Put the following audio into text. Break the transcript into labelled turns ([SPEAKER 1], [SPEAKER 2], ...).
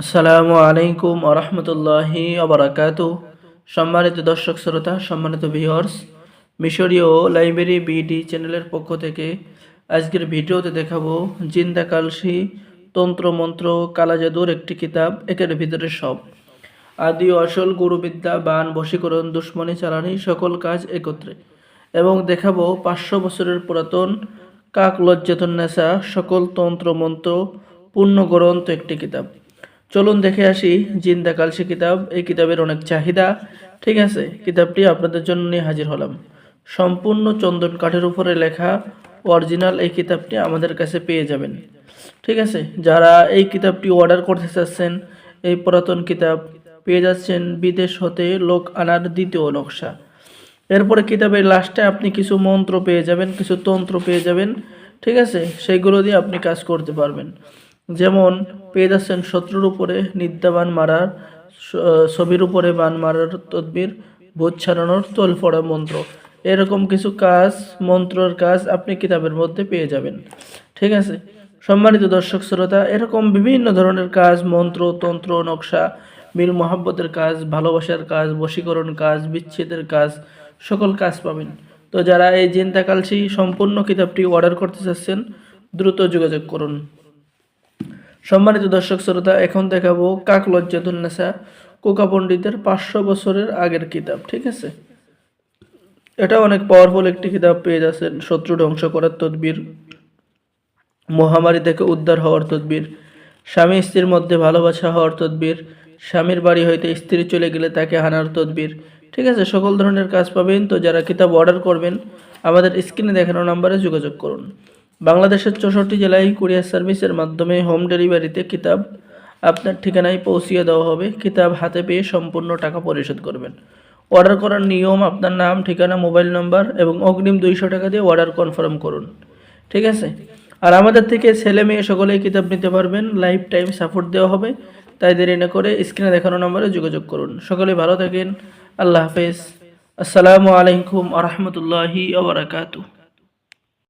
[SPEAKER 1] আসসালামু আলাইকুম আরহামতুল্লাহি ওবারাকাতুহু। সম্মানিত দর্শক শ্রোতা, সম্মানিত ভিউয়ার্স, মিশরীয় লাইব্রেরি বিডি চ্যানেলের পক্ষ থেকে আজকের ভিডিওতে দেখাবো জিন্দা কালসি তন্ত্র মন্ত্র কালা জাদুর একটি কিতাব, একের ভিতরে সব আদি ও আসল গুরুবিদ্যা, বান, বশীকরণ, দুশ্মনী, চালানি, সকল কাজ একত্রে, এবং দেখাবো 500 বছরের পুরাতন কাক লজ্জাতুন্নেসা সকল তন্ত্র মন্ত্র পূর্ণ গ্রন্থ একটি কিতাব। চলুন দেখে আসি জিন্দা কালসি কিতাব। এই কিতাবের অনেক চাহিদা, ঠিক আছে। কিতাবটি আপনাদের জন্য নিয়ে হাজির হলাম। সম্পূর্ণ চন্দন কাঠের উপরে লেখা অরিজিনাল এই কিতাবটি আমাদের কাছে পেয়ে যাবেন, ঠিক আছে। যারা এই কিতাবটি অর্ডার করতে চাচ্ছেন, এই পুরাতন কিতাব পেয়ে যাচ্ছেন বিদেশ হতে লোক আনার দ্বিতীয় নকশা। এরপরে কিতাবের লাস্টে আপনি কিছু মন্ত্র পেয়ে যাবেন, কিছু তন্ত্র পেয়ে যাবেন, ঠিক আছে। সেইগুলো দিয়ে আপনি কাজ করতে পারবেন। যেমন পেয়ে যাচ্ছেন শত্রুর উপরে নিদ্রাবান মারার, ছবির উপরে বান মারার তদবির, ভূত ছাড়ানোর তোল পড়া মন্ত্র, এরকম কিছু কাজ, মন্ত্রের কাজ আপনি কিতাবের মধ্যে পেয়ে যাবেন, ঠিক আছে। সম্মানিত দর্শক শ্রোতা, এরকম বিভিন্ন ধরনের কাজ, মন্ত্র, তন্ত্র, নকশা, মিল মোহাব্বতের কাজ, ভালোবাসার কাজ, বশীকরণ কাজ, বিচ্ছেদের কাজ, সকল কাজ পাবেন। তো যারা এই জিন্দা কালসি সম্পূর্ণ কিতাবটি অর্ডার করতে চাচ্ছেন, দ্রুত যোগাযোগ করুন। সম্মানিত দর্শক শ্রোতা, এখন দেখাবো কাক লজ্জাতুন্নেসা কোকা পণ্ডিতের 500 বছরের আগের কিতাব, ঠিক আছে। এটা অনেক পাওয়ারফুল একটি কিতাব পেয়ে যাচ্ছেন। শত্রু ধ্বংস করার তদবির, মহামারী থেকে উদ্ধার হওয়ার তদবির, স্বামী স্ত্রীর মধ্যে ভালোবাসা হওয়ার তদবির, স্বামীর বাড়ি হইতে স্ত্রী চলে গেলে তাকে হানার তদবির, ঠিক আছে। সকল ধরনের কাজ পাবেন। তো যারা কিতাব অর্ডার করবেন, আমাদের স্ক্রিনে দেখানো নাম্বারে যোগাযোগ করুন। বাংলাদেশের 64 জেলায় কুরিয়ার সার্ভিসের মাধ্যমে হোম ডেলিভারিতে কিতাব আপনার ঠিকানায় পৌঁছিয়ে দেওয়া হবে। কিতাব হাতে পেয়ে সম্পূর্ণ টাকা পরিশোধ করবেন। অর্ডার করার নিয়ম: আপনার নাম, ঠিকানা, মোবাইল নাম্বার এবং অগ্রিম 200 টাকা দিয়ে অর্ডার কনফার্ম করুন, ঠিক আছে। আর আমাদের থেকে ছেলে মেয়ে সকলেই কিতাব নিতে পারবেন। লাইফ টাইম সাপোর্ট দেওয়া হবে। তাই দেরি না করে স্ক্রিনে দেখানো নম্বরে যোগাযোগ করুন। সকলে ভালো থাকেন। আল্লাহ হাফেজ। আসসালামু আলাইকুম আ রহমতুল্লাহি ওয়া বারাকাতুহু।